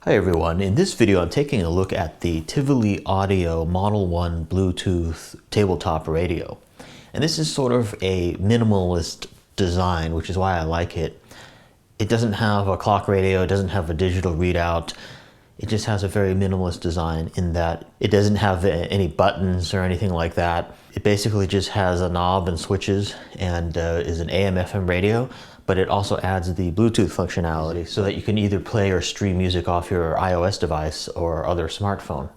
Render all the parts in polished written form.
Hi everyone, in this video I'm taking a look at the Tivoli Audio Model 1 Bluetooth tabletop radio. And this is sort of a minimalist design, which is why I like it. It doesn't have a clock radio, it doesn't have a digital readout. It just has a very minimalist design in that it doesn't have any buttons or anything like that. It basically just has a knob and switches and is an AM/FM radio, but it also adds the Bluetooth functionality so that you can either play or stream music off your iOS device or other smartphone.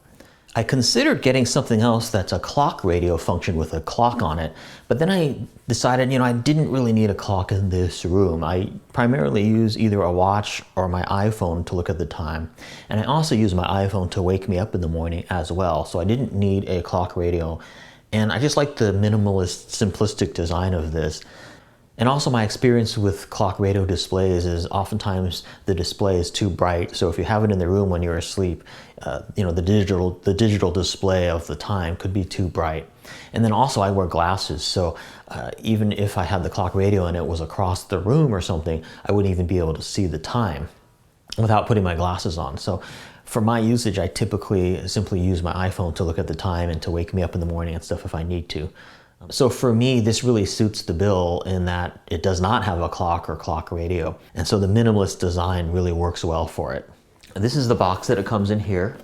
I considered getting something else that's a clock radio function with a clock on it, but then I decided, I didn't really need a clock in this room. I primarily use either a watch or my iPhone to look at the time. And I also use my iPhone to wake me up in the morning as well, so I didn't need a clock radio. And I just like the minimalist, simplistic design of this. And also my experience with clock radio displays is oftentimes the display is too bright. So if you have it in the room when you're asleep, the digital display of the time could be too bright. And then also I wear glasses, so even if I had the clock radio and it was across the room or something, I wouldn't even be able to see the time without putting my glasses on. So for my usage, I typically simply use my iPhone to look at the time and to wake me up in the morning and stuff if I need to. So for me, this really suits the bill in that it does not have a clock or clock radio. And so the minimalist design really works well for it. And this is the box that it comes in here.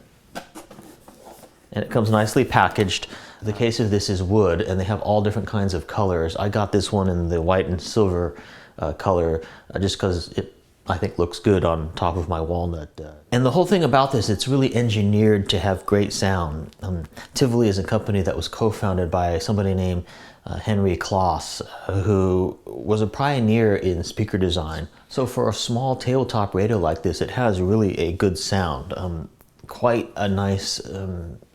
And it comes nicely packaged. The case of this is wood, and they have all different kinds of colors. I got this one in the white and silver color just because it, I think, looks good on top of my walnut. And the whole thing about this, it's really engineered to have great sound. Tivoli is a company that was co-founded by somebody named Henry Kloss, who was a pioneer in speaker design. So for a small tabletop radio like this, it has really a good sound. Quite a nice,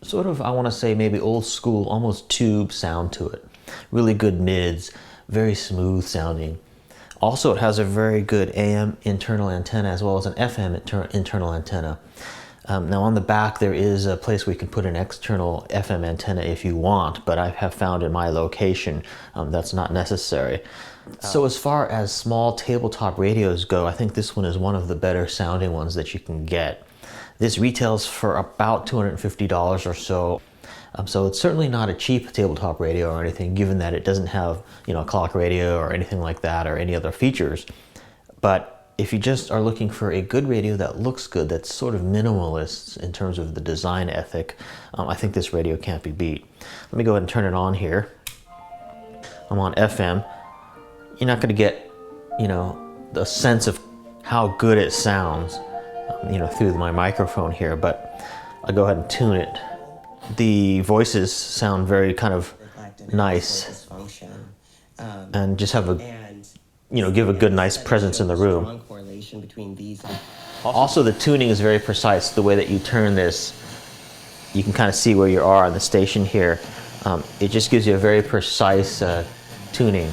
sort of, I want to say maybe old school, almost tube sound to it. Really good mids, very smooth sounding. Also, it has a very good AM internal antenna as well as an FM internal antenna. Now on the back there is a place where you can put an external FM antenna if you want, but I have found in my location that's not necessary. So as far as small tabletop radios go, I think this one is one of the better sounding ones that you can get. This retails for about $250 or so. So it's certainly not a cheap tabletop radio or anything, given that it doesn't have, a clock radio or anything like that or any other features. But if you just are looking for a good radio that looks good, that's sort of minimalist in terms of the design ethic, I think this radio can't be beat. Let me go ahead and turn it on here. I'm on FM. You're not going to get, the sense of how good it sounds, through my microphone here, but I'll go ahead and tune it. The voices sound very kind of nice and just have a, give a good nice presence in the room. Also, the tuning is very precise. The way that you turn this, you can kind of see where you are on the station here. It just gives you a very precise tuning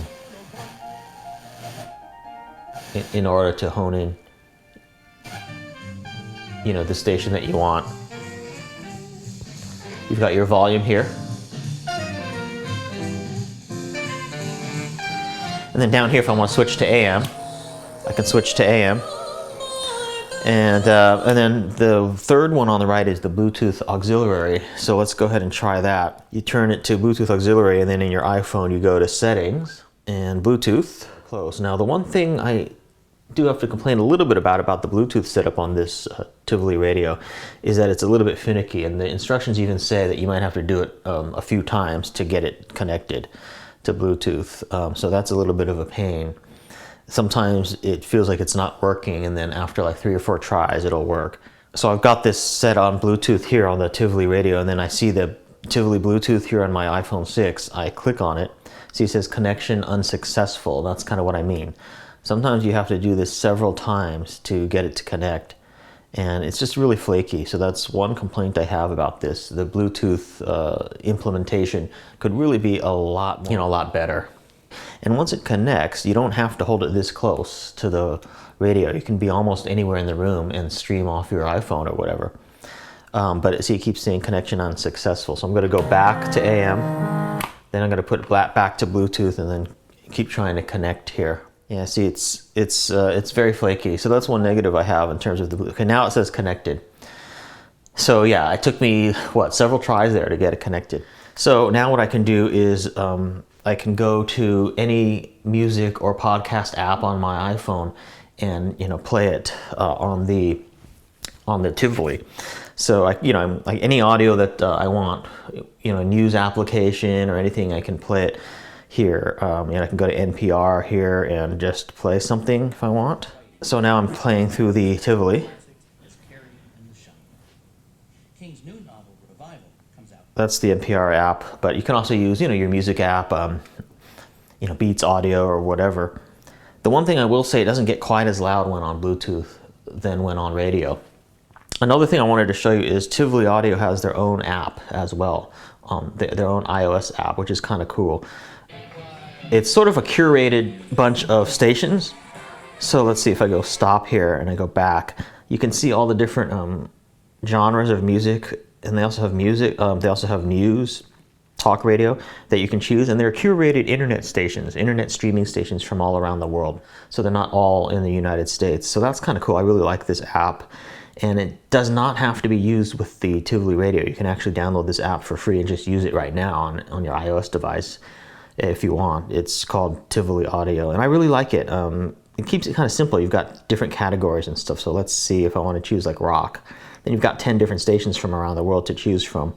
in order to hone in, the station that you want. You've got your volume here. And then down here, if I want to switch to AM, I can switch to AM. And then the third one on the right is the Bluetooth auxiliary. So let's go ahead and try that. You turn it to Bluetooth auxiliary, and then in your iPhone, you go to settings and Bluetooth, close. Now, the one thing I do have to complain a little bit about the Bluetooth setup on this Tivoli radio is that it's a little bit finicky, and the instructions even say that you might have to do it a few times to get it connected to Bluetooth. So that's a little bit of a pain. Sometimes it feels like it's not working, and then after like 3 or 4 tries it'll work. So I've got this set on Bluetooth here on the Tivoli radio, and then I see the Tivoli Bluetooth here on my iPhone 6. I click on it. See, it says connection unsuccessful. That's kind of what I mean. Sometimes you have to do this several times to get it to connect, and it's just really flaky. So that's one complaint I have about this. The Bluetooth implementation could really be a lot better. And once it connects, you don't have to hold it this close to the radio. You can be almost anywhere in the room and stream off your iPhone or whatever. But see, it keeps saying connection unsuccessful. So I'm going to go back to AM, then I'm going to put back to Bluetooth, and then keep trying to connect here. Yeah, see, it's very flaky. So that's one negative I have in terms of the Bluetooth. Okay, now it says connected. So yeah, it took me, what, several tries there to get it connected. So now what I can do is I can go to any music or podcast app on my iPhone and, you know, play it on the Tivoli. So like any audio that I want, you know, news application or anything, I can play it here. And I can go to NPR here and just play something if I want. So now I'm playing through the Tivoli. That's the NPR app, but you can also use, you know, your music app, you know, Beats Audio or whatever. The one thing I will say, it doesn't get quite as loud when on Bluetooth than when on radio. Another thing I wanted to show you is Tivoli Audio has their own app as well, their own iOS app, which is kind of cool. It's sort of a curated bunch of stations. So let's see if I go stop here and I go back. You can see all the different genres of music, and they also have music. They also have news, talk radio that you can choose, and they're curated internet stations, internet streaming stations from all around the world. So they're not all in the United States. So that's kind of cool. I really like this app, and it does not have to be used with the Tivoli radio. You can actually download this app for free and just use it right now on your iOS device if you want. It's called Tivoli Audio, and I really like it. It keeps it kind of simple. You've got different categories and stuff. So let's see if I want to choose like rock. Then you've got 10 different stations from around the world to choose from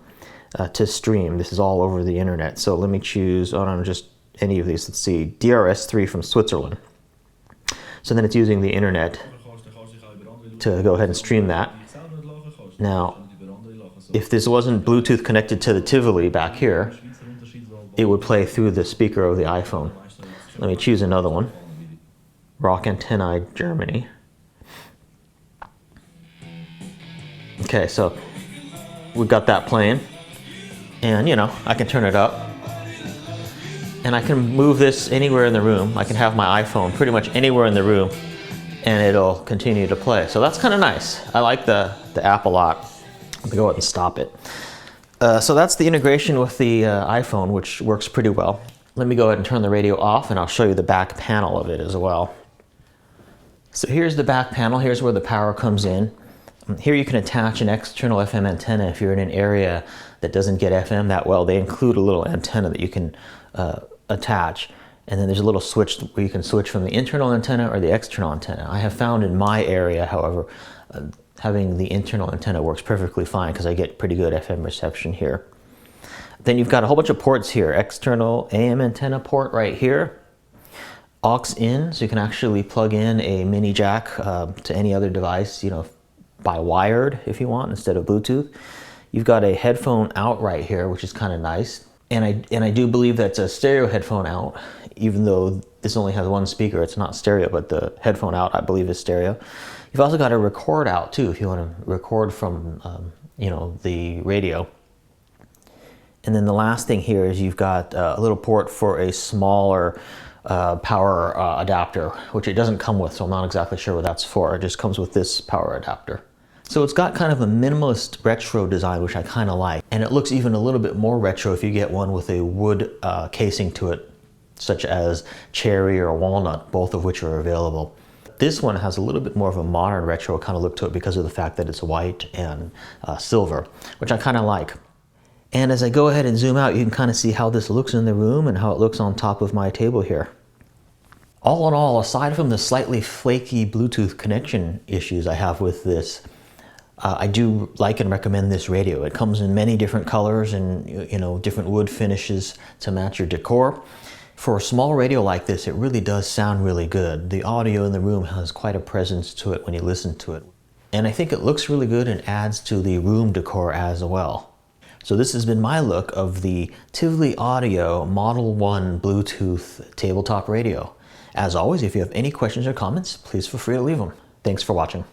to stream. This is all over the internet. So let me choose, I don't know, just any of these. Let's see, DRS3 from Switzerland. So then it's using the internet to go ahead and stream that. Now, if this wasn't Bluetooth connected to the Tivoli back here, it would play through the speaker of the iPhone. Let me choose another one. Rock Antennae, Germany. Okay, so we've got that playing, and you know, I can turn it up, and I can move this anywhere in the room. I can have my iPhone pretty much anywhere in the room, and it'll continue to play. So that's kind of nice. I like the app a lot. Let me go ahead and stop it. So that's the integration with the iPhone, which works pretty well. Let me go ahead and turn the radio off, and I'll show you the back panel of it as well. So here's the back panel. Here's where the power comes in. Here you can attach an external FM antenna if you're in an area that doesn't get FM that well. They include a little antenna that you can attach. And then there's a little switch where you can switch from the internal antenna or the external antenna. I have found in my area, however, having the internal antenna works perfectly fine because I get pretty good FM reception here. Then you've got a whole bunch of ports here. External AM antenna port right here. Aux in, so you can actually plug in a mini jack to any other device, you know, by wired if you want instead of Bluetooth. You've got a headphone out right here, which is kind of nice. And I do believe that's a stereo headphone out, even though this only has one speaker. It's not stereo, but the headphone out I believe is stereo. You've also got a record out too if you want to record from you know, the radio. And then the last thing here is you've got a little port for a smaller power adapter, which it doesn't come with, so I'm not exactly sure what that's for. It just comes with this power adapter. So it's got kind of a minimalist retro design, which I kind of like. And it looks even a little bit more retro if you get one with a wood casing to it, such as cherry or walnut, both of which are available. This one has a little bit more of a modern retro kind of look to it because of the fact that it's white and silver, which I kind of like. And as I go ahead and zoom out, you can kind of see how this looks in the room and how it looks on top of my table here. All in all, aside from the slightly flaky Bluetooth connection issues I have with this, I do like and recommend this radio. It comes in many different colors and, you know, different wood finishes to match your decor. For a small radio like this, it really does sound really good. The audio in the room has quite a presence to it when you listen to it. And I think it looks really good and adds to the room decor as well. So this has been my look of the Tivoli Audio Model 1 Bluetooth tabletop radio. As always, if you have any questions or comments, please feel free to leave them. Thanks for watching.